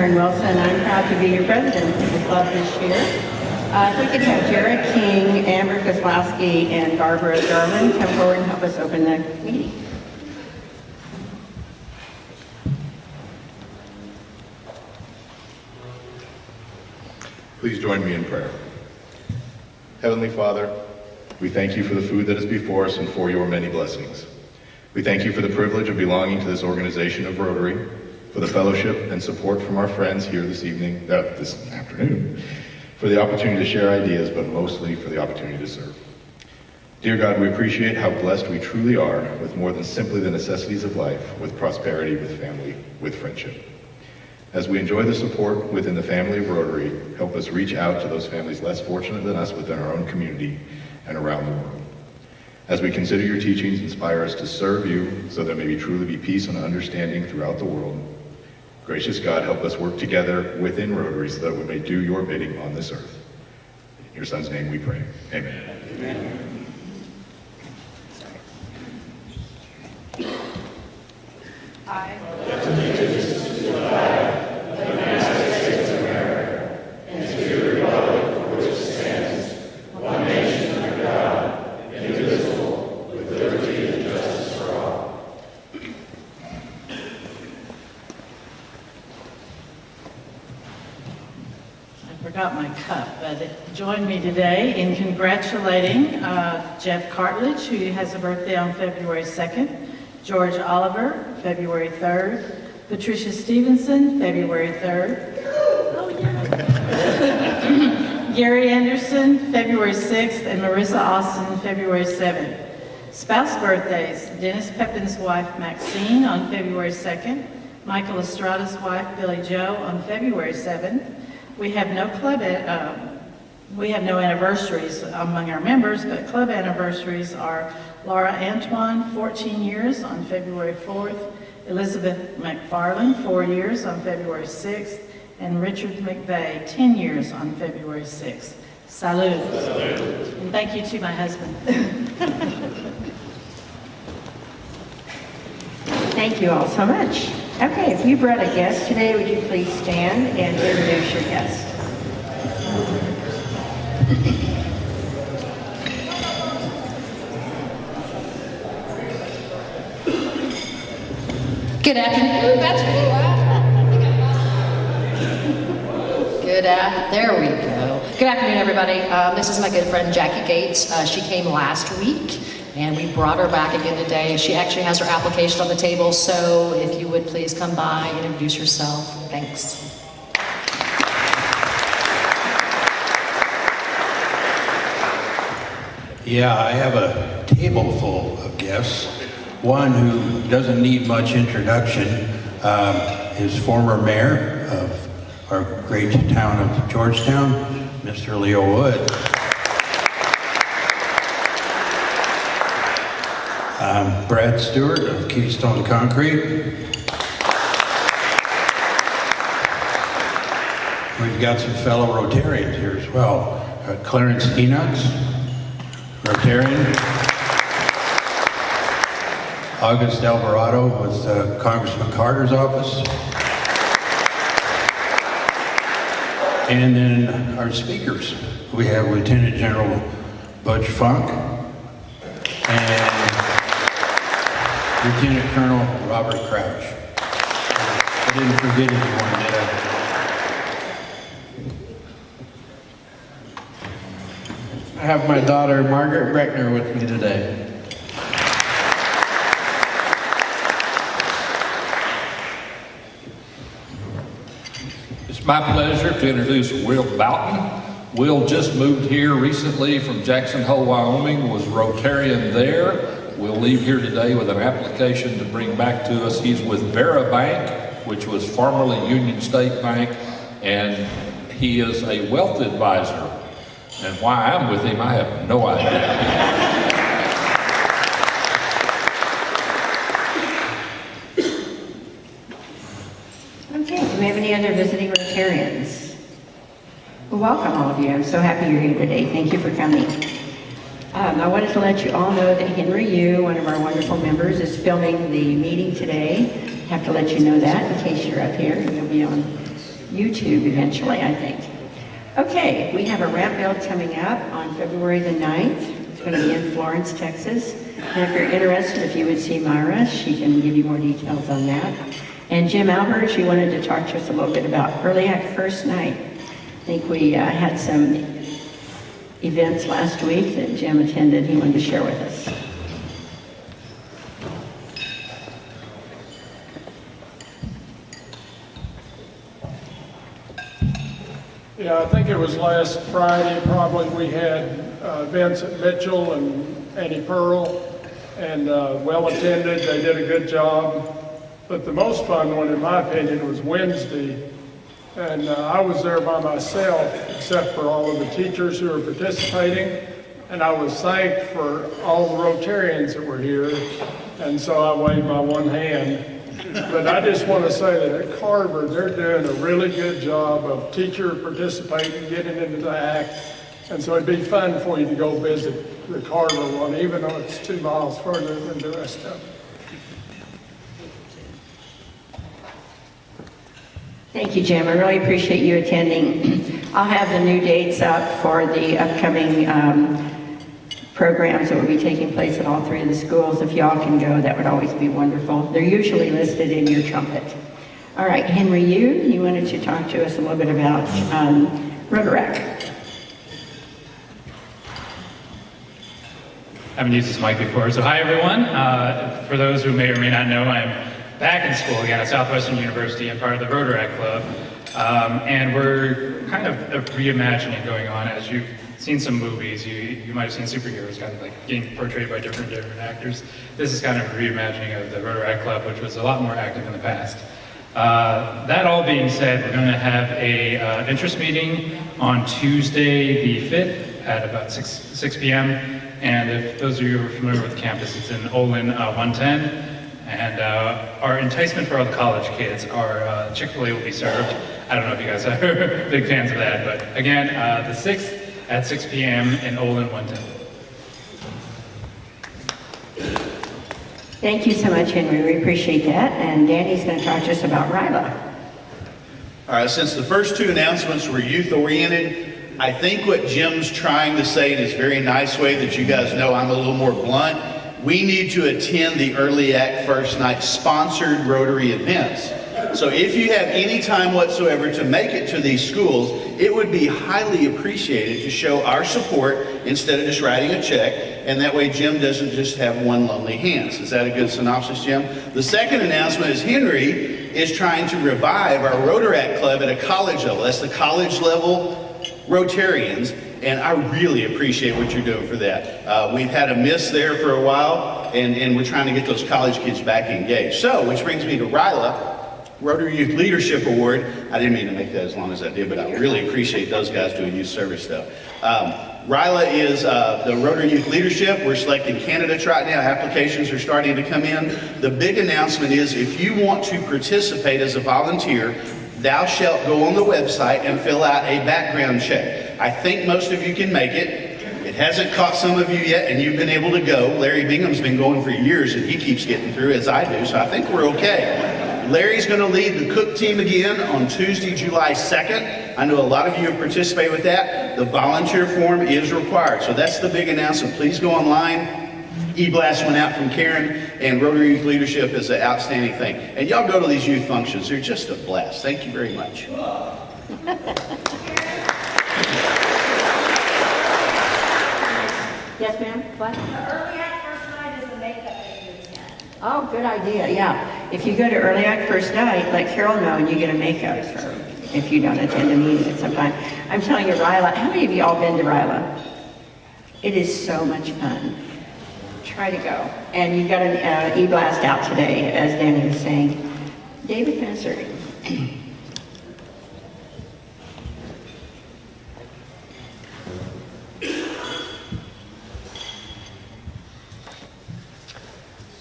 Karen Wilson, and I'm proud to be your president of the club this year. If we could have Jared King, Amber Kozlowski, and Barbara Garland come forward and help us open the meeting. Please join me in prayer. Heavenly Father, we thank you for the food that is before us and for your many blessings. We thank you for the privilege of belonging to this organization of Rotary, for the fellowship and support from our friends here this afternoon, for the opportunity to share ideas, but mostly for the opportunity to serve. Dear God, we appreciate how blessed we truly are with more than simply the necessities of life, with prosperity, with family, with friendship. As we enjoy the support within the family of Rotary, help us reach out to those families less fortunate than us within our own community and around the world. As we consider your teachings, inspire us to serve you so there may truly be peace and understanding throughout the world. Gracious God, help us work together within Rotary so that we may do your bidding on this earth. In your Son's name we pray. Amen. Amen. I pledge allegiance to the flag of the United States of America and to the republic for which it stands, one nation under God, indivisible, with liberty and justice for all. I forgot my cup, but join me today in congratulating Jeff Cartledge, who has a birthday on February 2nd, George Oliver, February 3rd, Patricia Stevenson, February 3rd, Gary Anderson, February 6th, and Marissa Austin, February 7th. Spouse birthdays: Dennis Pepin's wife, Maxine, on February 2nd, Michael Estrada's wife, Billy Joe, on February 7th. We have no anniversaries among our members, but club anniversaries are Laura Antoine, 14 years, on February 4th, Elizabeth McFarland, 4 years, on February 6th, and Richard McVeigh, 10 years, on February 6th. Salud. And thank you to my husband. Thank you all so much. Okay, if you brought a guest today, would you please stand and introduce your guest? Good afternoon. That's there we go. Good afternoon, everybody. This is my good friend Jackie Gates. She came last week, and we brought her back again today. She actually has her application on the table, so if you would please come by and introduce yourself. Thanks. Yeah, I have a table full of guests. One who doesn't need much introduction is former mayor of our great town of Georgetown, Mr. Leo Wood. Brad Stewart of Keystone Concrete. We've got some fellow Rotarians here as well. Clarence Enox, Rotarian. August Alvarado with Congressman Carter's office. And then our speakers. We have Lieutenant General Butch Funk and Lieutenant Colonel Robert Crouch. I didn't forget anyone, did I? I have my daughter Margaret Breckner with me today. It's my pleasure to introduce Will Boughton. Will just moved here recently from Jackson Hole, Wyoming, was Rotarian there. Will leave here today with an application to bring back to us. He's with Vera Bank, which was formerly Union State Bank, and he is a wealth advisor. And why I'm with him, I have no idea. Okay, do we have any other visiting Rotarians? Well, welcome all of you. I'm so happy you're here today. Thank you for coming. I wanted to let you all know that Henry Yu, one of our wonderful members, is filming the meeting today. I have to let you know that in case you're up here and you'll be on YouTube eventually, I think. Okay, we have a ramp build coming up on February the 9th. It's going to be in Florence, Texas. And if you're interested, if you would see Myra, she can give you more details on that. And Jim Albers, you wanted to talk to us a little bit about Early Act First Night. I think we had some events last week that Jim attended. He wanted to share with us. Yeah, I think it was last Friday, probably, we had events at Mitchell and Annie Pearl, and well attended. They did a good job. But the most fun one, in my opinion, was Wednesday. And I was there by myself, except for all of the teachers who were participating. And I was thanked for all the Rotarians that were here. And so I waved my one hand. But I just want to say that at Carver, they're doing a really good job of teacher participating, getting into the act. And so it'd be fun for you to go visit the Carver one, even though it's 2 miles further than the rest of them. Thank you, Jim. I really appreciate you attending. I'll have the new dates up for the upcoming programs that will be taking place at all 3 of the schools. If y'all can go, that would always be wonderful. They're usually listed in your trumpet. All right, Henry, you wanted to talk to us a little bit about Rotary. I haven't used this mic before, so hi everyone. For those who may or may not know, I'm back in school again at Southwestern University and part of the Rotary Club. And we're kind of a reimagining going on. As you've seen some movies, you might have seen superheroes kind of like getting portrayed by different actors. This is kind of a reimagining of the Rotary Club, which was a lot more active in the past. That all being said, we're going to have a interest meeting on Tuesday the 5th at about 6 p.m. And if those of you who are familiar with the campus, it's in Olin 110. And our enticement for all the college kids, our Chick-fil-A will be served. I don't know if you guys are big fans of that, but again, the 6th at 6 p.m. in Olin 110. Thank you so much, Henry. We appreciate that. And Danny's going to talk to us about RILA. All right, since the first 2 announcements were youth-oriented, I think what Jim's trying to say in his very nice way that you guys know I'm a little more blunt, we need to attend the Early Act First Night sponsored Rotary events. So if you have any time whatsoever to make it to these schools, it would be highly appreciated to show our support instead of just writing a check, and that way Jim doesn't just have one lonely hands. Is that a good synopsis, Jim? The second announcement is Henry is trying to revive our Rotary Club at a college level. That's the college level Rotarians, and I really appreciate what you're doing for that. We've had a miss there for a while, and we're trying to get those college kids back engaged. So, which brings me to RILA, Rotary Youth Leadership Award. I didn't mean to make that as long as I did, but I really appreciate those guys doing youth service stuff. RILA is the Rotary Youth Leadership. We're selecting candidates right now. Applications are starting to come in. The big announcement is if you want to participate as a volunteer, thou shalt go on the website and fill out a background check. I think most of you can make it. It hasn't caught some of you yet, and you've been able to go. Larry Bingham's been going for years, and he keeps getting through, as I do, so I think we're okay. Larry's going to lead the cook team again on Tuesday, July 2nd. I know a lot of you have participated with that. The volunteer form is required, so that's the big announcement. Please go online. E-blast went out from Karen, and Rotary Youth Leadership is an outstanding thing. And y'all go to these youth functions. They're just a blast. Thank you very much. Yes, ma'am? What? The Early Act First Night is the makeup that you attend. Oh, good idea, yeah. If you go to Early Act First Night, let Carol know and you get a makeup for if you don't attend a meeting at some time. I'm telling you, RILA, how many of you all been to RILA? It is so much fun. Try to go. And you've got an e-blast out today, as Danny was saying. David Messer.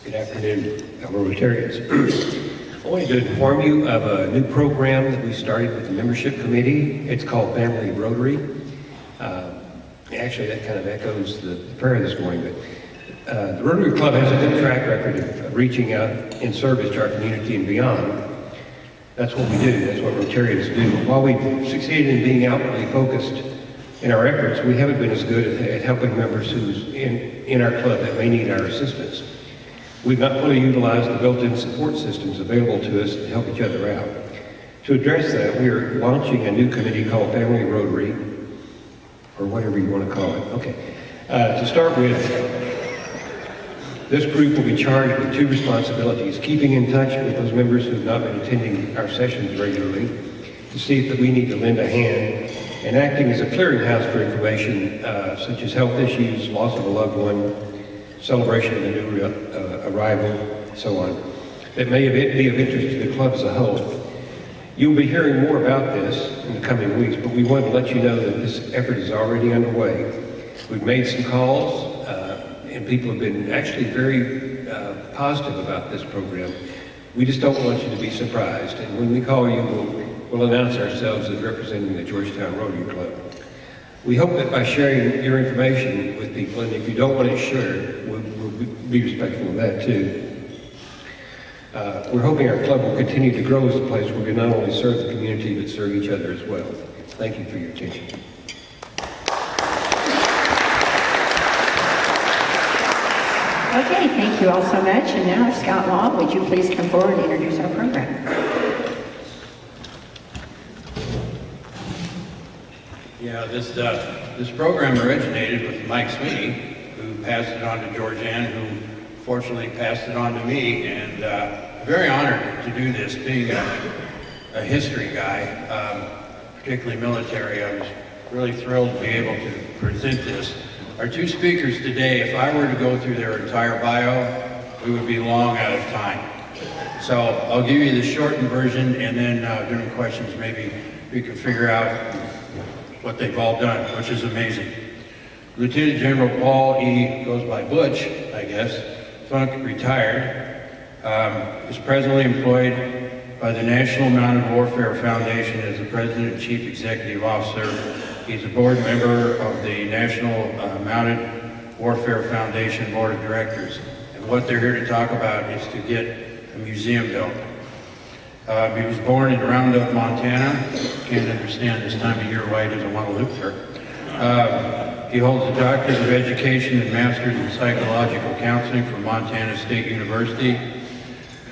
Good afternoon, fellow Rotarians. I wanted to inform you of a new program that we started with the membership committee. It's called Family Rotary. Actually, that kind of echoes the prayer this morning, but the Rotary Club has a good track record of reaching out in service to our community and beyond. That's what we do. That's what Rotarians do. While we've succeeded in being outwardly focused in our efforts, we haven't been as good at helping members who's in our club that may need our assistance. We've not fully utilized the built-in support systems available to us to help each other out. To address that, we are launching a new committee called Family Rotary, or whatever you want to call it. Okay. To start with, this group will be charged with two responsibilities: keeping in touch with those members who have not been attending our sessions regularly to see if we need to lend a hand, and acting as a clearinghouse for information such as health issues, loss of a loved one, celebration of a new arrival, so on, that may be of interest to the club as a whole. You'll be hearing more about this in the coming weeks, but we want to let you know that this effort is already underway. We've made some calls, and people have been actually very positive about this program. We just don't want you to be surprised, and when we call you, we'll announce ourselves as representing the Georgetown Rotary Club. We hope that by sharing your information with people, and if you don't want it shared, we'll be respectful of that too. We're hoping our club will continue to grow as a place where we not only serve the community, but serve each other as well. Thank you for your attention. Okay, thank you all so much. And now, Scott Law, would you please come forward and introduce our program? Yeah, this program originated with Mike Sweeney, who passed it on to Georgianne, who fortunately passed it on to me, and very honored to do this, being a history guy, particularly military. I was really thrilled to be able to present this. Our two speakers today, if I were to go through their entire bio, we would be long out of time. So I'll give you the shortened version, and then during questions maybe we can figure out what they've all done, which is amazing. Lieutenant General Paul E., goes by Butch, I guess, Funk, retired, is presently employed by the National Mounted Warfare Foundation as the President and Chief Executive Officer. He's a board member of the National Mounted Warfare Foundation Board of Directors. And what they're here to talk about is to get a museum built. He was born in Roundup, Montana. Can't understand this time of year why he doesn't want to live there. He holds a Doctorate of Education and Master's in Psychological Counseling from Montana State University.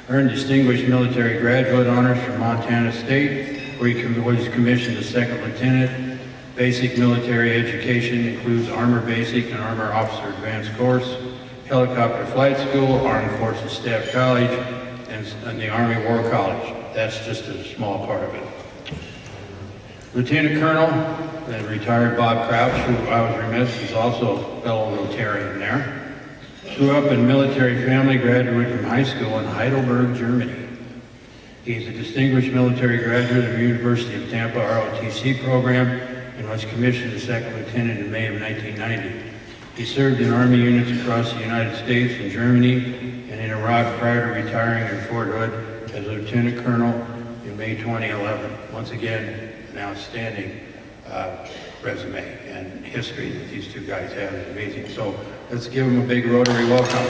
Earned Distinguished Military Graduate Honors from Montana State, where he was commissioned as Second Lieutenant. Basic military education includes Armor Basic and Armor Officer Advanced Course, Helicopter Flight School, Armed Forces Staff College, and the Army War College. That's just a small part of it. Lieutenant Colonel, then retired Bob Crouch, who I was remiss, is also a fellow Rotarian there. Grew up in a military family, graduated from high school in Heidelberg, Germany. He's a distinguished military graduate of the University of Tampa ROTC program and was commissioned as Second Lieutenant in May of 1990. He served in Army units across the United States and Germany and in Iraq prior to retiring in Fort Hood as Lieutenant Colonel in May 2011. Once again, an outstanding resume and history that these two guys have is amazing. So let's give them a big Rotary welcome.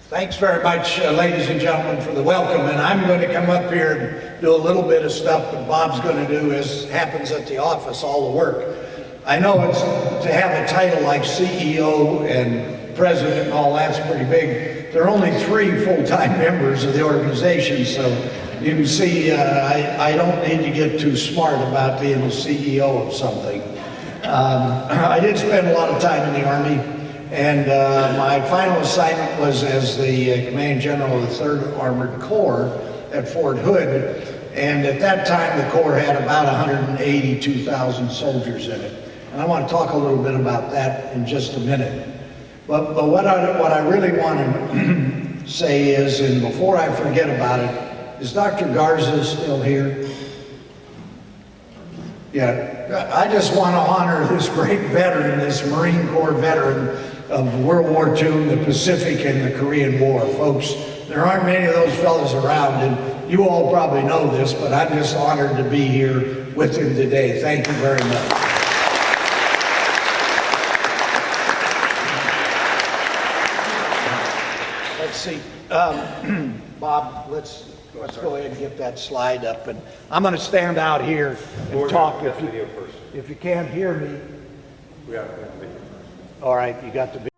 Thanks very much, ladies and gentlemen, for the welcome. And I'm going to come up here and do a little bit of stuff, but Bob's going to do, as happens at the office, all the work. I know it's to have a title like CEO and President and all that's pretty big. There are only 3 full-time members of the organization, so you can see I don't need to get too smart about being the CEO of something. I did spend a lot of time in the Army, and my final assignment was as the Command General of the 3rd Armored Corps at Fort Hood, and at that time the Corps had about 182,000 soldiers in it. And I want to talk a little bit about that in just a minute. But what I really want to say is, and before I forget about it, is Dr. Garza still here? Yeah, I just want to honor this great veteran, this Marine Corps veteran of World War II, the Pacific, and the Korean War. Folks, there aren't many of those fellows around, and you all probably know this, but I'm just honored to be here with him today. Thank you very much. see. Bob, let's go ahead and get that slide up. And I'm going to stand out here and talk. If you can't hear me. We have the video first. All right, you got the video.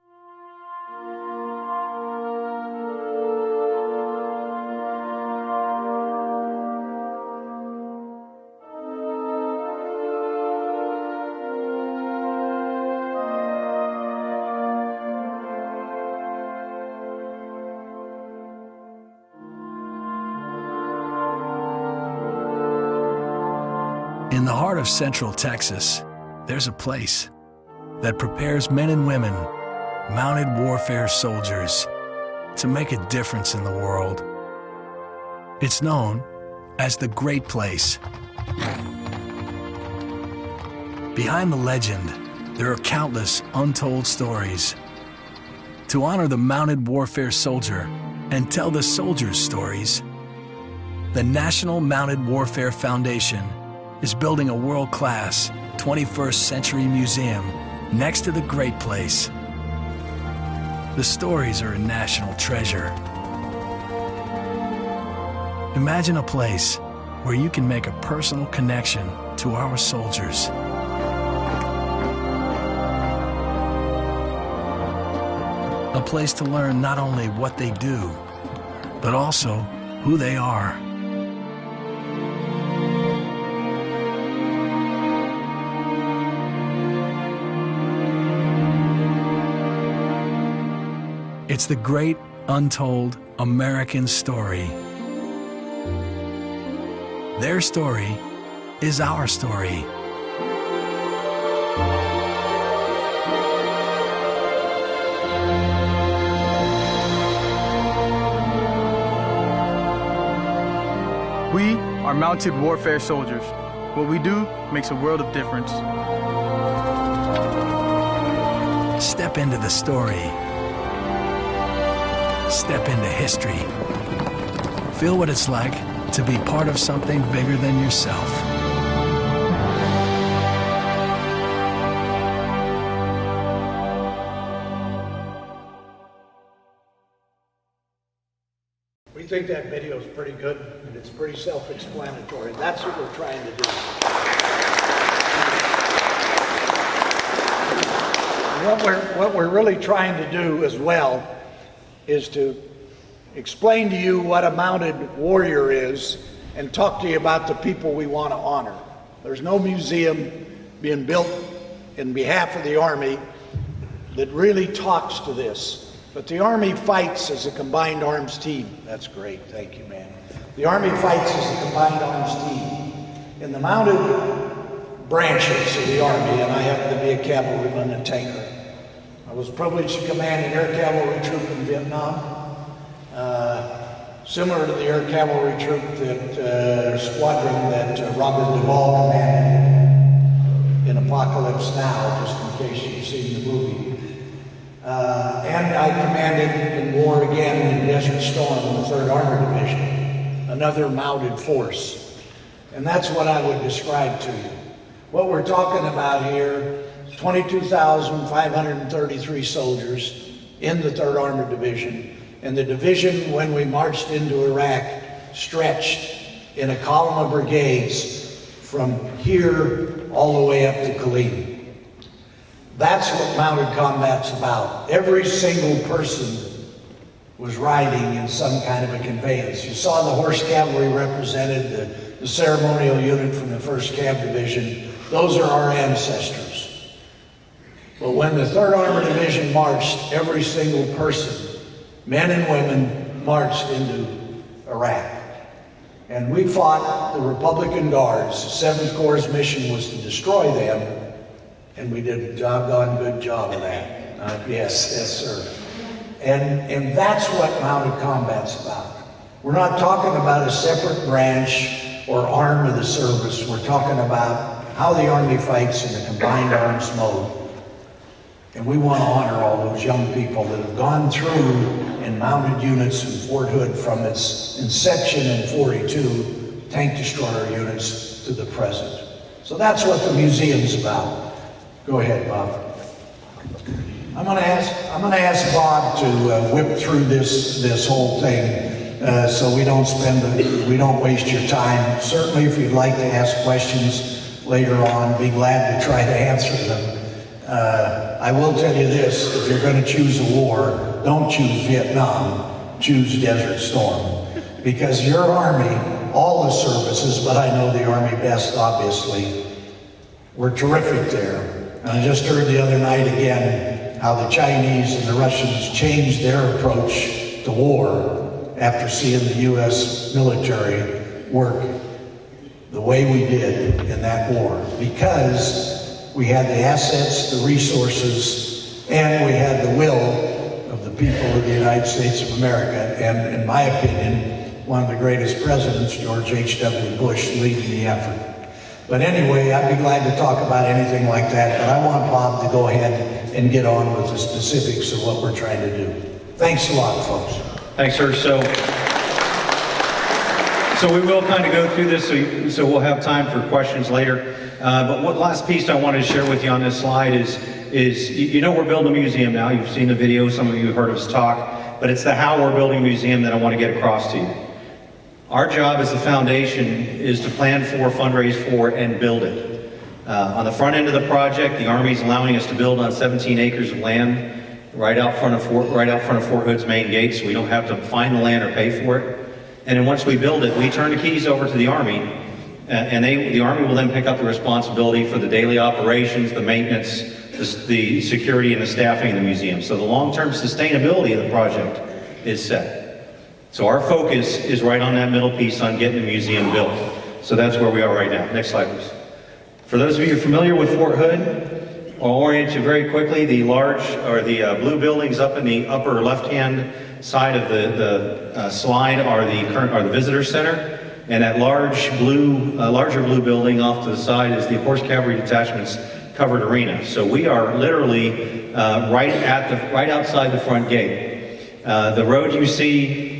In the heart of Central Texas, there's a place that prepares men and women, mounted warfare soldiers, to make a difference in the world. It's known as the Great Place. Behind the legend, there are countless untold stories. To honor the mounted warfare soldier and tell the soldiers' stories, the National Mounted Warfare Foundation is building a world-class 21st century museum next to the Great Place. The stories are a national treasure. Imagine a place where you can make a personal connection to our soldiers. A place to learn not only what they do, but also who they are. It's the great, untold American story. Their story is our story. We are mounted warfare soldiers. What we do makes a world of difference. Step into the story. Step into history. Feel what it's like to be part of something bigger than yourself. We think that video is pretty good, and it's pretty self-explanatory. That's what we're trying to do. What we're really trying to do as well is to explain to you what a mounted warrior is and talk to you about the people we want to honor. There's no museum being built in behalf of the Army that really talks to this. But the Army fights as a combined arms team. That's great, thank you, man. The Army fights as a combined arms team. In the mounted branches of the Army, and I happen to be a cavalryman and tanker. I was privileged to command an air cavalry troop in Vietnam, similar to the air cavalry troop that squadron that Robert Duvall commanded in Apocalypse Now, just in case you've seen the movie. And I commanded in war again in Desert Storm, the 3rd Armored Division, another mounted force. And that's what I would describe to you. What we're talking about here, 22,533 soldiers in the 3rd Armored Division. And the division, when we marched into Iraq, stretched in a column of brigades from here all the way up to Khalid. That's what mounted combat's about. Every single person was riding in some kind of a conveyance. You saw the horse cavalry represented, the ceremonial unit from the 1st Cav Division. Those are our ancestors. But when the 3rd Armored Division marched, every single person, men and women, marched into Iraq. And we fought the Republican Guards. The 7th Corps' mission was to destroy them, and we did a doggone good job of that. Yes, sir. And that's what mounted combat's about. We're not talking about a separate branch or arm of the service. We're talking about how the Army fights in a combined arms mode. And we want to honor all those young people that have gone through in mounted units in Fort Hood from its inception in 42, tank destroyer units, to the present. So that's what the museum's about. Go ahead, Bob. I'm gonna ask Bob to whip through this whole thing so we don't waste your time. Certainly, if you'd like to ask questions later on, be glad to try to answer them. I will tell you this: if you're going to choose a war, don't choose Vietnam. Choose Desert Storm, because your Army, all the services, but I know the Army best, obviously, were terrific there. And I just heard the other night again how the Chinese and the Russians changed their approach to war after seeing the U.S. military work the way we did in that war, because we had the assets, the resources, and we had the will of the people of the United States of America, and in my opinion, one of the greatest presidents, George H.W. Bush, leading the effort. But anyway, I'd be glad to talk about anything like that, but I want Bob to go ahead and get on with the specifics of what we're trying to do. Thanks a lot, folks. Thanks, sir. So we will kind of go through this, so we'll have time for questions later. But what last piece I wanted to share with you on this slide is you know we're building a museum now. You've seen the video, some of you have heard us talk, but it's the how we're building a museum that I want to get across to you. Our job as the foundation is to plan for, fundraise for, and build it. On the front end of the project, the Army's allowing us to build on 17 acres of land right out front of Fort Hood's main gate, so we don't have to find the land or pay for it. And then once we build it, we turn the keys over to the Army, and the Army will then pick up the responsibility for the daily operations, the maintenance, the security, and the staffing of the museum. So the long-term sustainability of the project is set. So our focus is right on that middle piece on getting the museum built. So that's where we are right now. Next slide, please. For those of you familiar with Fort Hood, I'll orient you very quickly. The blue buildings up in the upper left-hand side of the slide are the visitor center, and that larger blue building off to the side is the Horse Cavalry Detachment's covered arena. So we are literally right outside the front gate. The road you see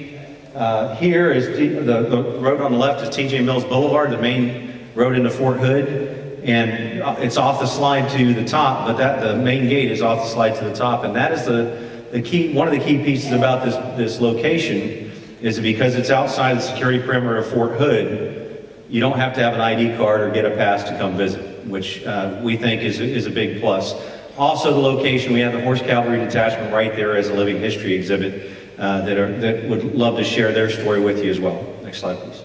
here is the road on the left is TJ Mills Boulevard, the main road into Fort Hood. And it's off the slide to the top, but the main gate is off the slide to the top, and that is the key. One of the key pieces about this location is that because it's outside the security perimeter of Fort Hood, you don't have to have an ID card or get a pass to come visit, which we think is a big plus. Also, the location, we have the Horse Cavalry Detachment right there as a living history exhibit that would love to share their story with you as well. Next slide, please.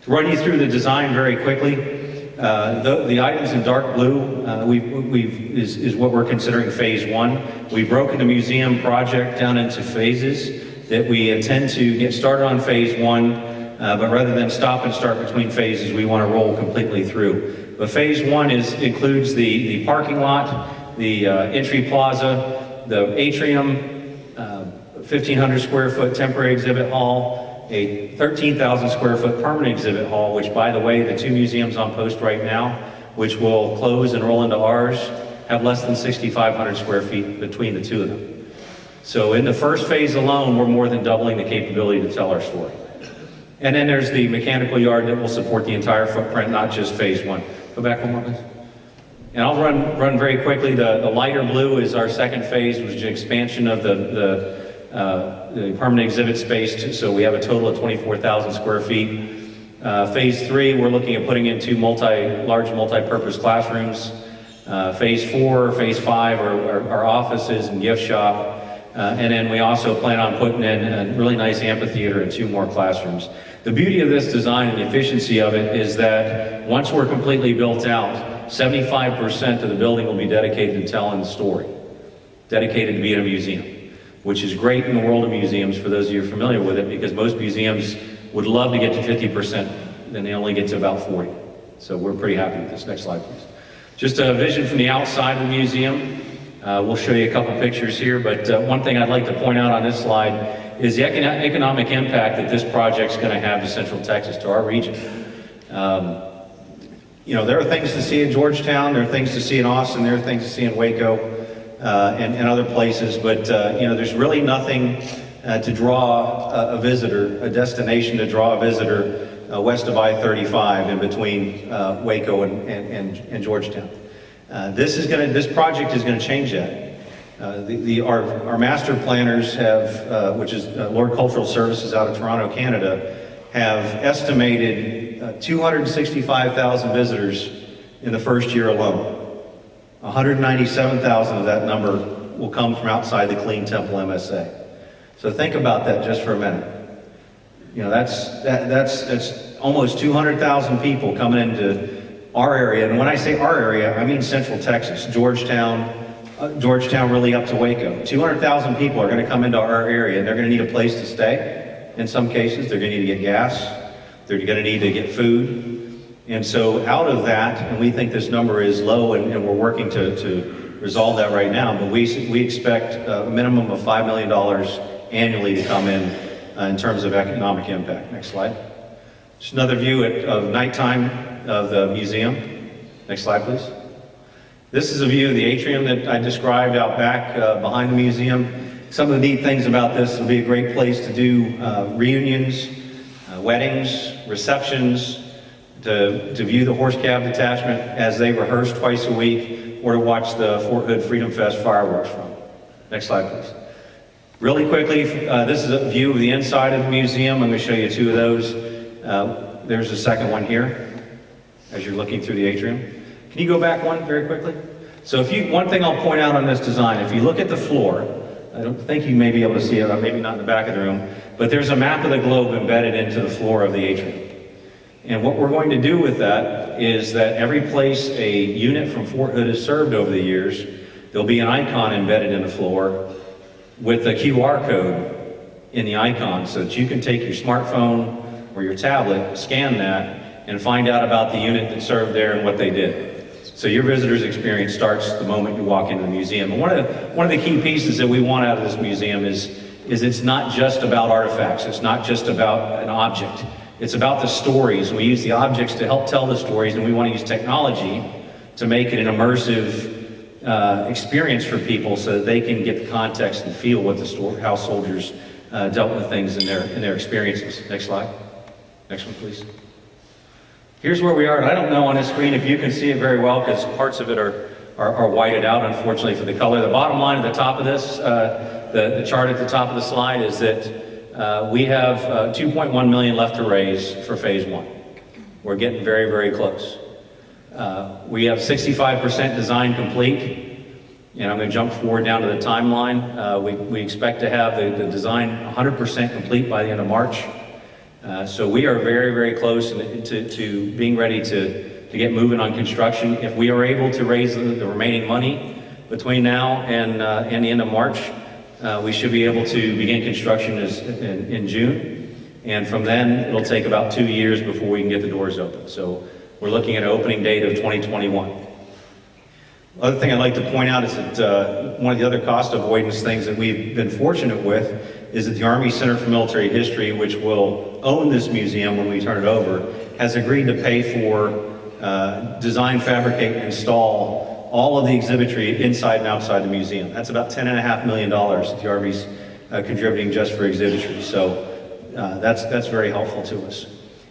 To run you through the design very quickly. The items in dark blue is what we're considering phase one. We've broken the museum project down into phases that we intend to get started on phase one, but rather than stop and start between phases, we want to roll completely through. But phase one includes the parking lot, the entry plaza, the atrium, 1,500 square foot temporary exhibit hall, a 13,000 square foot permanent exhibit hall, which, by the way, the two museums on post right now, which will close and roll into ours, have less than 6,500 square feet between the two of them. So in the first phase alone, we're more than doubling the capability to tell our story. And then there's the mechanical yard that will support the entire footprint, not just phase one. Go back one more, please. And I'll run very quickly. The lighter blue is our second phase, which is an expansion of the permanent exhibit space, so we have a total of 24,000 square feet. Phase three, we're looking at putting in two large multi-purpose classrooms. Phase four, phase five are our offices and gift shop. And then we also plan on putting in a really nice amphitheater and two more classrooms. The beauty of this design and the efficiency of it is that once we're completely built out, 75% of the building will be dedicated to telling the story, dedicated to being a museum, which is great in the world of museums for those of you who are familiar with it, because most museums would love to get to 50%, and they only get to about 40. So we're pretty happy with this. Next slide, please. Just a vision from the outside of the museum. We'll show you a couple pictures here, but one thing I'd like to point out on this slide is the economic impact that this project's going to have to Central Texas, to our region. You know, there are things to see in Georgetown, there are things to see in Austin, there are things to see in Waco, and other places, but you know, there's really nothing to draw a visitor, a destination to draw a visitor west of I-35 in between Waco and Georgetown. This project is going to change that. Our master planners have, which is Lord Cultural Services out of Toronto, Canada, have estimated 265,000 visitors in the first year alone. 197,000 of that number will come from outside the Clean Temple MSA. So think about that just for a minute. You know, that's almost 200,000 people coming into our area. And when I say our area, I mean Central Texas, Georgetown really up to Waco. 200,000 people are going to come into our area, and they're going to need a place to stay. In some cases, they're going to need to get gas. They're going to need to get food. And so out of that, and we think this number is low, and we're working to resolve that right now, but we expect a minimum of $5 million annually to come in terms of economic impact. Next slide. Just another view of nighttime of the museum. Next slide, please. This is a view of the atrium that I described out back behind the museum. Some of the neat things about this will be a great place to do reunions, weddings, receptions, to view the horse cab detachment as they rehearse twice a week, or to watch the Fort Hood Freedom Fest fireworks from. Next slide, please. Really quickly, this is a view of the inside of the museum. I'm going to show you two of those. There's a second one here, as you're looking through the atrium. Can you go back one very quickly? So one thing I'll point out on this design, if you look at the floor, I don't think you may be able to see it, or maybe not in the back of the room, but there's a map of the globe embedded into the floor of the atrium. And what we're going to do with that is that every place a unit from Fort Hood has served over the years, there'll be an icon embedded in the floor with a QR code in the icon, so that you can take your smartphone or your tablet, scan that, and find out about the unit that served there and what they did. So your visitor's experience starts the moment you walk into the museum. And one of the key pieces that we want out of this museum is it's not just about artifacts. It's not just about an object. It's about the stories. We use the objects to help tell the stories, and we want to use technology to make it an immersive experience for people, so that they can get the context and feel what how soldiers dealt with things in their experiences. Next slide. Next one, please. Here's where we are. I don't know on this screen if you can see it very well, because parts of it are whited out, unfortunately, for the color. The bottom line at the top of this, the chart at the top of the slide, is that we have $2.1 million left to raise for phase one. We're getting very, very close. We have 65% design complete, and I'm going to jump forward down to the timeline. We expect to have the design 100% complete by the end of March. So we are very, very close to being ready to get moving on construction. If we are able to raise the remaining money between now and the end of March, we should be able to begin construction in June. And from then, it'll take about 2 years before we can get the doors open. So we're looking at an opening date of 2021. Other thing I'd like to point out is that one of the other cost avoidance things that we've been fortunate with is that the Army Center for Military History, which will own this museum when we turn it over, has agreed to pay for design, fabricate, and install all of the exhibitry inside and outside the museum. That's about $10.5 million that the Army's contributing just for exhibitry. So that's very helpful to us.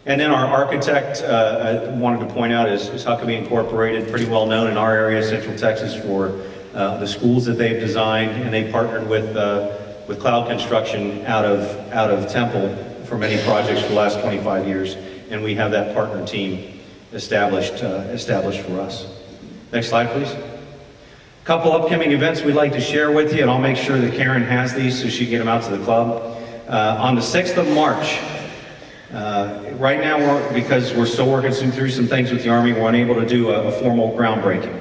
And then our architect, I wanted to point out, is Huckabee Incorporated, pretty well known in our area, Central Texas, for the schools that they've designed, and they partnered with Cloud Construction out of Temple for many projects for the last 25 years, and we have that partner team established for us. Next slide, please. A couple upcoming events we'd like to share with you, and I'll make sure that Karen has these so she can get them out to the club. On the 6th of March, right now, because we're still working through some things with the Army, we're unable to do a formal groundbreaking.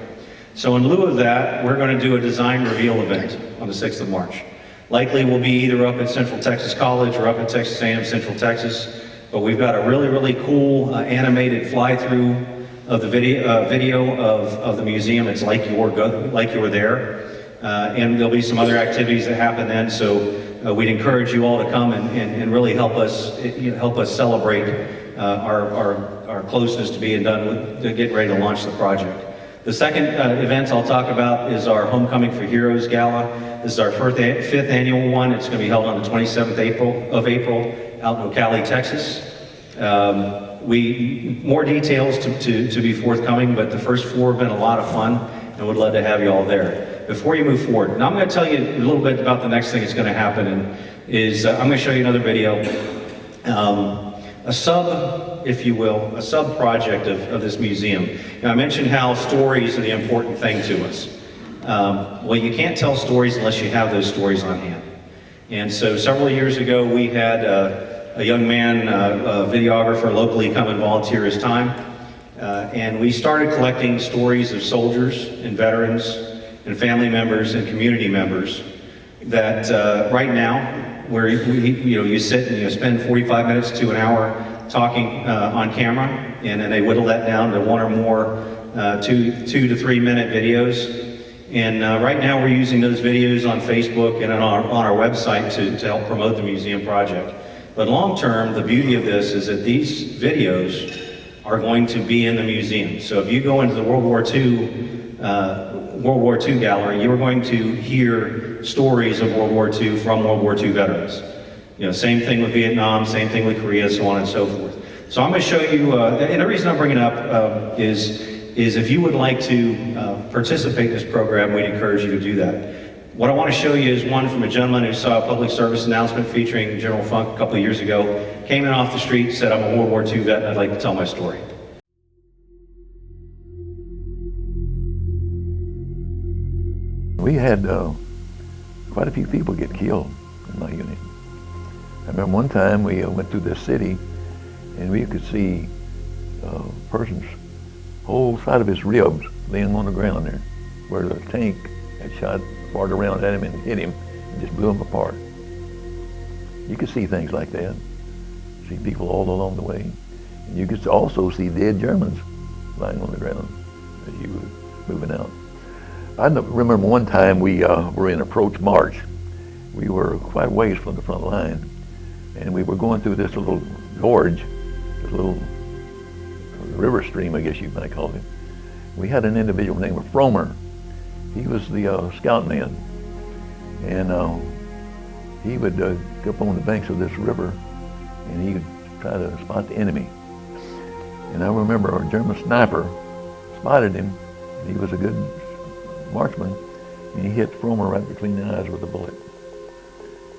So in lieu of that, we're going to do a design reveal event on the 6th of March. Likely we'll be either up at Central Texas College or up at Texas A&M Central Texas, but we've got a really, really cool animated fly-through of the video of the museum. It's like you were there, and there'll be some other activities that happen then. So we'd encourage you all to come and really help us celebrate our closeness to being done to get ready to launch the project. The second event I'll talk about is our Homecoming for Heroes Gala. This is our fifth annual one. It's going to be held on the 27th of April out in Ocala, Texas. More details to be forthcoming, but the first four have been a lot of fun, and would love to have you all there. before you move forward. Now I'm going to tell you a little bit about the next thing that's going to happen, and I'm going to show you another video. A sub, if you will, a sub-project of this museum. Now, I mentioned how stories are the important thing to us. Well, you can't tell stories unless you have those stories on hand. And so several years ago, we had a young man, a videographer locally, come and volunteer his time. And we started collecting stories of soldiers and veterans and family members and community members that right now, where you sit and you spend 45 minutes to an hour talking on camera, and then they whittle that down to one or more 2 to 3 minute videos. And right now we're using those videos on Facebook and on our website to help promote the museum project. But long term, the beauty of this is that these videos are going to be in the museum. So if you go into the World War II gallery, you're going to hear stories of World War II from World War II veterans. Same thing with Vietnam, same thing with Korea, so on and so forth. So I'm going to show you, and the reason I'm bringing it up is if you would like to participate in this program, we'd encourage you to do that. What I want to show you is one from a gentleman who saw a public service announcement featuring General Funk a couple of years ago, came in off the street, said, "I'm a World War II vet and I'd like to tell my story." We had quite a few people get killed in my unit. I remember one time we went through this city and we could see a person's whole side of his ribs laying on the ground there, where the tank had shot farther around at him and hit him and just blew him apart. You could see things like that, see people all along the way. And you could also see dead Germans lying on the ground as you were moving out. I remember one time we were in approach march. We were quite a ways from the front line, and we were going through this little gorge, this little river stream, I guess you might call it. We had an individual named Fromer. He was the scout man, and he would go up on the banks of this river, and he would try to spot the enemy. And I remember our German sniper spotted him. He was a good marksman, and he hit Fromer right between the eyes with a bullet.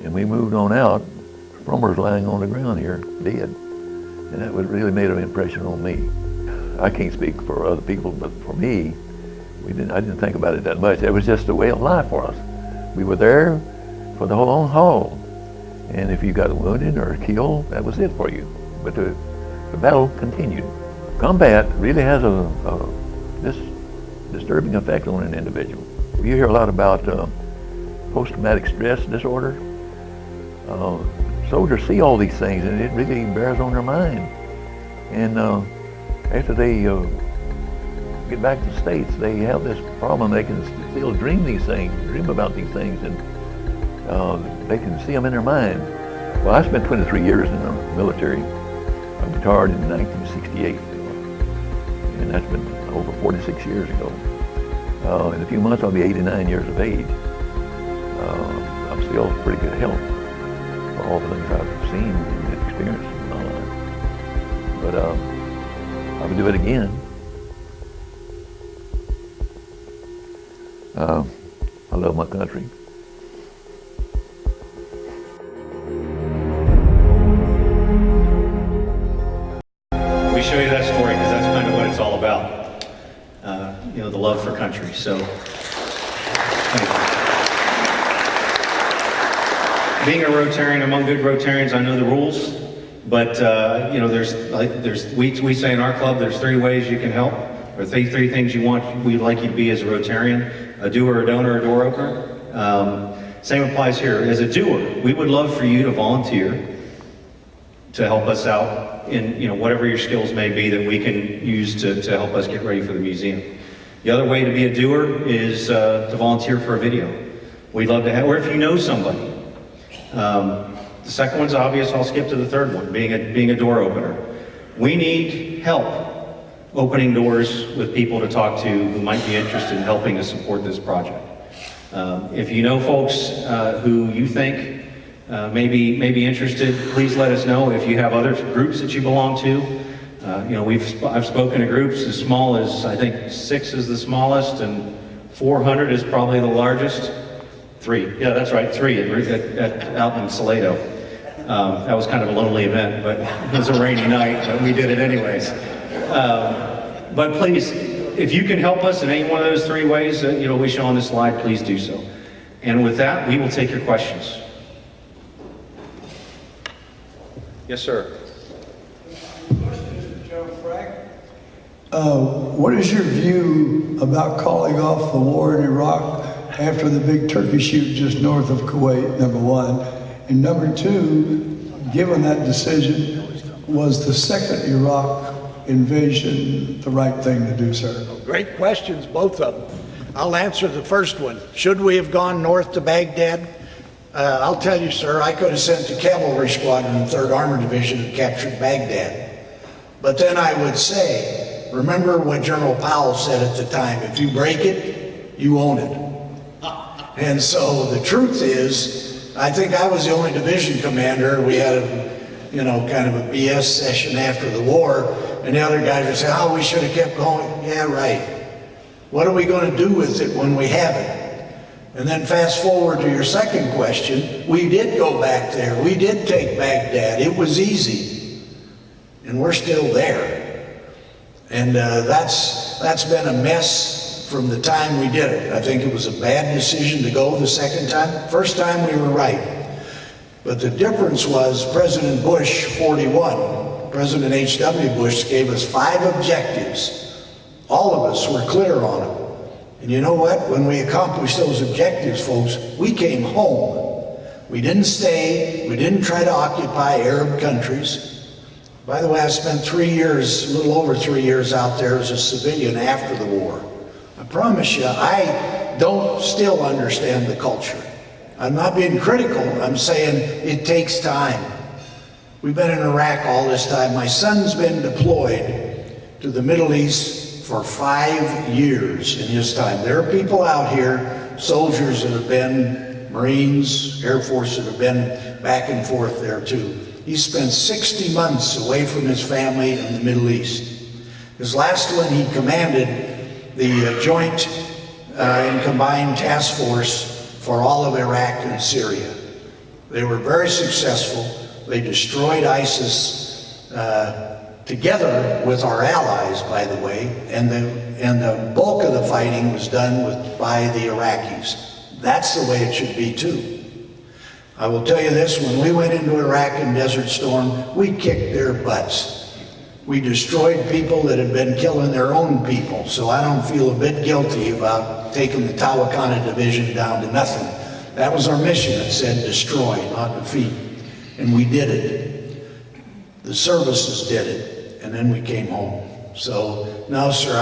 And we moved on out. Fromer's lying on the ground here, dead. And that really made an impression on me. I can't speak for other people, but for me, I didn't think about it that much. It was just a way of life for us. We were there for the whole long haul. And if you got wounded or killed, that was it for you. But the battle continued. Combat really has this disturbing effect on an individual. You hear a lot about post-traumatic stress disorder. Soldiers see all these things, and it really bears on their mind. And after they get back to the States, they have this problem. They can still dream about these things, and they can see them in their mind. Well, I spent 23 years in the military. I retired in 1968, and that's been over 46 years ago. In a few months, I'll be 89 years of age. I'm still in pretty good health for all the things I've seen and experienced in my life. But I would do it again. I love my country. We show you that story because that's kind of what it's all about. The love for country. So, being a Rotarian, among good Rotarians, I know the rules. But we say in our club, there's 3 ways you can help, or three things we'd like you to be as a Rotarian: a doer, a donor, a door opener. Same applies here. As a doer, we would love for you to volunteer to help us out in whatever your skills may be that we can use to help us get ready for the museum. The other way to be a doer is to volunteer for a video. We'd love to have, or if you know somebody. The second one's obvious. I'll skip to the third one, being a door opener. We need help opening doors with people to talk to who might be interested in helping to support this project. If you know folks who you think may be interested, please let us know. If you have other groups that you belong to, I've spoken to groups as small as, I think 6 is the smallest, and 400 is probably the largest. 3, yeah, that's right, 3 out in Salado. That was kind of a lonely event, but it was a rainy night, but we did it anyways. But please, if you can help us in any one of those 3 ways that we show on this slide, please do so. And with that, we will take your questions. Yes, sir. What is your view about calling off the war in Iraq after the big turkey shoot just north of Kuwait, number 1? And number 2, given that decision, was the second Iraq invasion the right thing to do, sir? Great questions, both of them. I'll answer the first one. Should we have gone north to Baghdad? I'll tell you, sir, I could have sent the cavalry squadron in the 3rd Armored Division and captured Baghdad. But then I would say, remember what General Powell said at the time, if you break it, you own it. And so the truth is, I think I was the only division commander. We had kind of a BS session after the war, and the other guys would say, oh, we should have kept going. Yeah, right. What are we going to do with it when we have it? And then fast forward to your second question, we did go back there. We did take Baghdad. It was easy. And we're still there. And that's been a mess from the time we did it. I think it was a bad decision to go the second time. First time we were right. But the difference was President Bush 41, President H.W. Bush gave us 5 objectives. All of us were clear on them. And you know what? When we accomplished those objectives, folks, we came home. We didn't stay. We didn't try to occupy Arab countries. By the way, I spent 3 years, a little over 3 years out there as a civilian after the war. I promise you, I don't still understand the culture. I'm not being critical. I'm saying it takes time. We've been in Iraq all this time. My son's been deployed to the Middle East for 5 years in his time. There are people out here, soldiers that have been, Marines, Air Force that have been back and forth there too. He spent 60 months away from his family in the Middle East. His last one, he commanded the Joint and Combined Task Force for all of Iraq and Syria. They were very successful. They destroyed ISIS together with our allies, by the way, and the bulk of the fighting was done by the Iraqis. That's the way it should be too. I will tell you this, when we went into Iraq in Desert Storm, we kicked their butts. We destroyed people that had been killing their own people, so I don't feel a bit guilty about taking the Tawakana division down to nothing. That was our mission. It said destroy, not defeat. And we did it. The services did it, and then we came home. So, no, sir,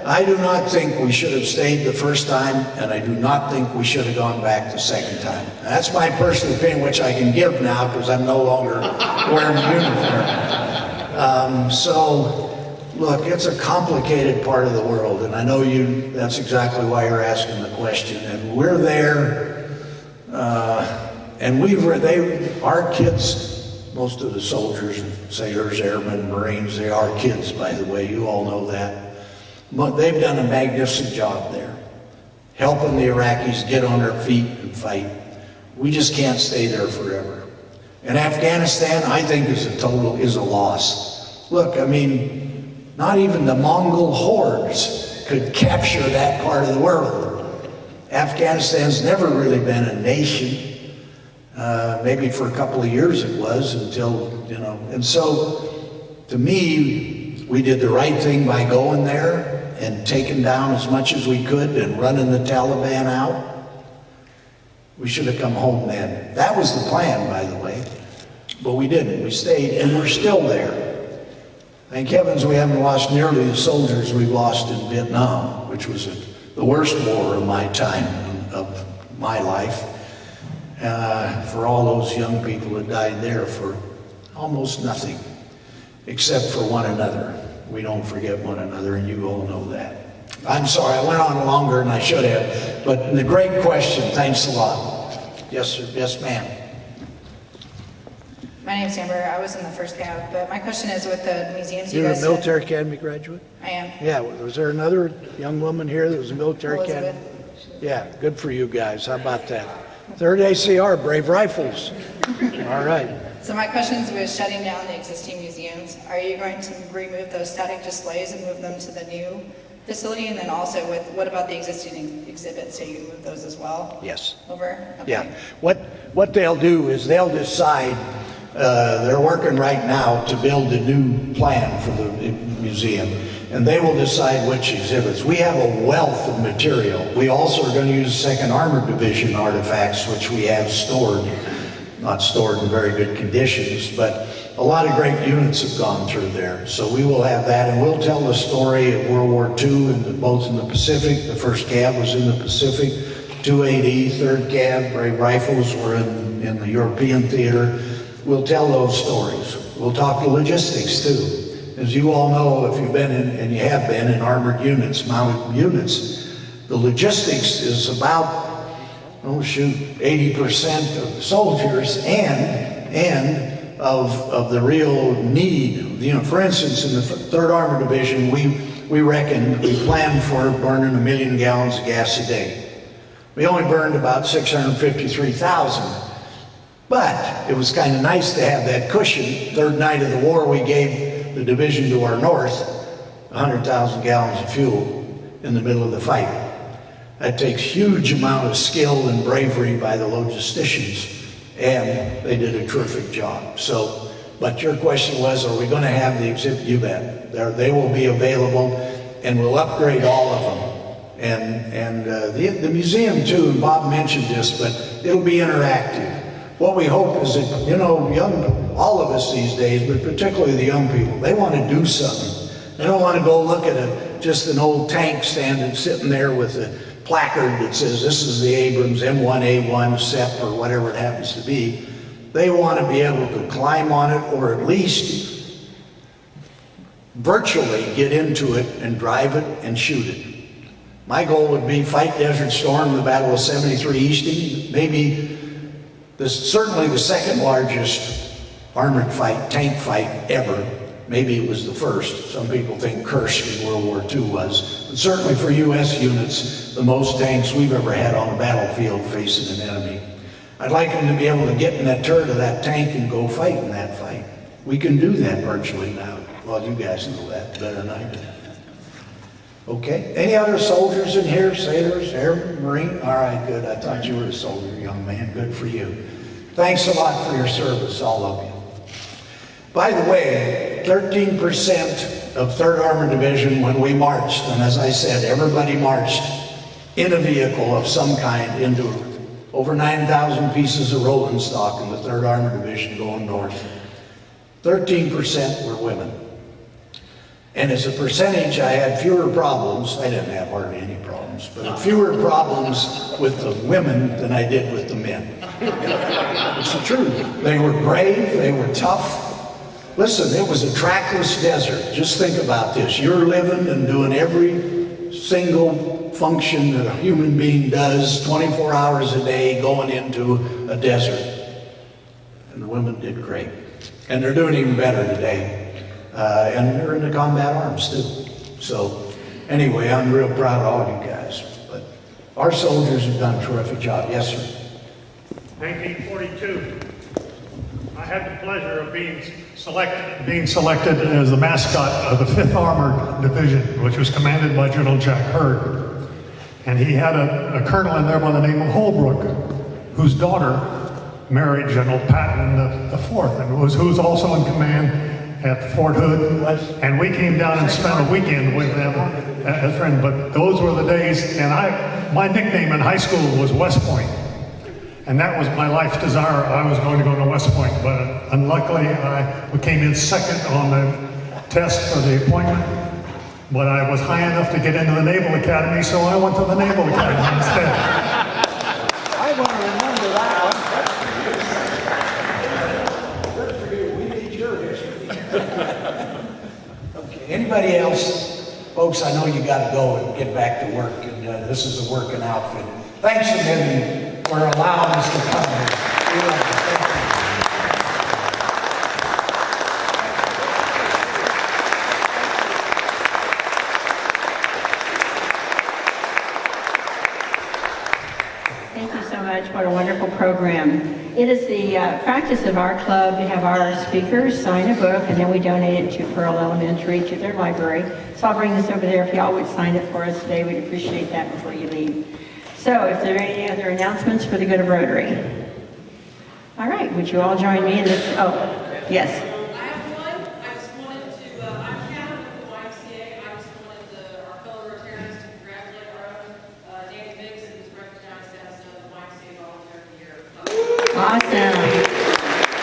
I do not think we should have stayed the first time, and I do not think we should have gone back the second time. That's my personal opinion, which I can give now because I'm no longer wearing the uniform. So, look, it's a complicated part of the world, and I know that's exactly why you're asking the question. And we're there, and our kids, most of the soldiers, sailors, airmen, Marines, they are kids, by the way, you all know that. But they've done a magnificent job there, helping the Iraqis get on their feet and fight. We just can't stay there forever. And Afghanistan, I think, is a loss. Look, I mean, not even the Mongol hordes could capture that part of the world. Afghanistan's never really been a nation. Maybe for a couple of years it was until, and so to me, we did the right thing by going there and taking down as much as we could and running the Taliban out. We should have come home then. That was the plan, by the way, but we didn't. We stayed, and we're still there. Thank heavens we haven't lost nearly the soldiers we lost in Vietnam, which was the worst war of my time, of my life. For all those young people that died there for almost nothing, except for one another. We don't forget one another, and you all know that. I'm sorry, I went on longer than I should have, but the great question, thanks a lot. Yes, sir. Yes, ma'am. My name's Amber. I was in the first cab, but my question is with the museums you You're a guys military academy graduate? I am. Yeah, was there another young woman here that was a military Elizabeth. academy? Yeah, good for you guys. How about that? 3rd ACR, Brave Rifles. All right. So my question is with shutting down the existing museums, are you going to remove those static displays and move them to the new facility? And then also with, what about the existing exhibits? So you can move those as well? Yes. Over? Okay. Yeah. What they'll do is they'll decide, they're working right now to build a new plan for the museum, and they will decide which exhibits. We have a wealth of material. We also are going to use 2nd Armored Division artifacts, which we have stored. Not stored in very good conditions, but a lot of great units have gone through there. So we will have that, and we'll tell the story of World War II, both in the Pacific. The 1st Cav was in the Pacific. 280, 3rd Cav, Brave Rifles were in the European theater. We'll tell those stories. We'll talk the logistics too. As you all know, if you've been in, and you have been in armored units, mounted units, the logistics is about 80% of the soldiers and of the real need. You know, for instance, in the 3rd Armored Division, we planned for burning 1 million gallons of gas a day. We only burned about 653,000. But it was kind of nice to have that cushion. 3rd night of the war, we gave the division to our north 100,000 gallons of fuel in the middle of the fight. That takes huge amount of skill and bravery by the logisticians, and they did a terrific job. So, but your question was, are we going to have the exhibit? You bet. They will be available, and we'll upgrade all of them. And the museum too, and Bob mentioned this, but it'll be interactive. What we hope is that, you know, all of us these days, but particularly the young people, they want to do something. They don't want to go look at just an old tank standing sitting there with a placard that says this is the Abrams M1A1 SEP or whatever it happens to be. They want to be able to climb on it, or at least virtually get into it and drive it and shoot it. My goal would be fight Desert Storm, the Battle of 73 Easting, maybe certainly the 2nd largest armored fight, tank fight ever. Maybe it was the first. Some people think Kursk in World War II was. But certainly for U.S. units, the most tanks we've ever had on a battlefield facing an enemy. I'd like them to be able to get in that turret of that tank and go fight in that fight. We can do that virtually now. Well, you guys know that better than I do. Okay, any other soldiers in here? Sailors, airmen, Marine? All right, good. I thought you were a soldier, young man. Good for you. Thanks a lot for your service, all of you. By the way, 13% of 3rd Armored Division when we marched, and as I said, everybody marched in a vehicle of some kind into over 9,000 pieces of rolling stock in the 3rd Armored Division going north. 13% were women. And as a percentage, I had fewer problems. I didn't have hardly any problems, but fewer problems with the women than I did with the men. It's the truth. They were brave, they were tough. Listen, it was a trackless desert. Just think about this. You're living and doing every single function that a human being does 24 hours a day going into a desert. And the women did great. And they're doing even better today. And they're in the combat arms too. So anyway, I'm real proud of all you guys. But our soldiers have done a terrific job. Yes, sir. 1942. I had the pleasure of being selected as the mascot of the 5th Armored Division, which was commanded by General Jack Hurd. And he had a colonel in there by the name of Holbrook, whose daughter married General Patton IV, and who was also in command at Fort Hood. And we came down and spent a weekend with them as friends. But those were the days, and my nickname in high school was West Point. And that was my life's desire. I was going to go to West Point, but unluckily I came in 2nd on the test for the appointment. But I was high enough to get into the Naval Academy, so I went to the Naval Academy instead. I want to remember that one. Good for you. We need your history. Okay. Anybody else? Folks, I know you got to go and get back to work, and this is a working outfit. Thanks again for allowing us to come here. much. What a wonderful program. It is the practice of our club to have our speakers sign a book, and then we donate it to Pearl Elementary, to their library. So I'll bring this over there. If y'all would sign it for us today, we'd appreciate that before you leave. So if there are any other announcements for the good of Rotary. All right, would you all join me in this? Oh, yes. I have one. I just wanted to, I'm Catherine with the YMCA. I just wanted our fellow Rotarians to congratulate our own Danny Biggs, who's recognized as the YMCA Volunteer of the Year. Awesome.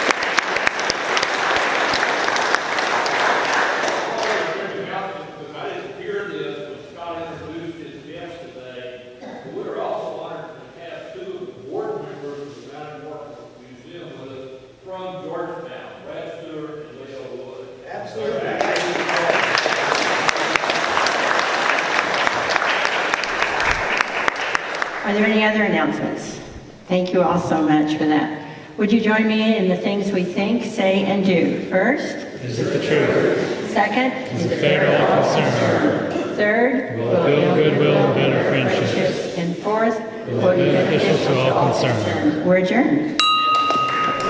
I didn't hear this, but Scott introduced his guest today. We were also honored to have two of the board members of the Mountain War Museum with us from Georgetown, Brad Stewart and Leo Wood. Absolutely. Are there any other announcements? Thank you all so much for that. Would you join me in the things we think, say, and do? First, Is it the truth? second, Is it fair to all concerned? third, Will it build goodwill and better friendships? and fourth, Will it be beneficial to all concerned? We're adjourned.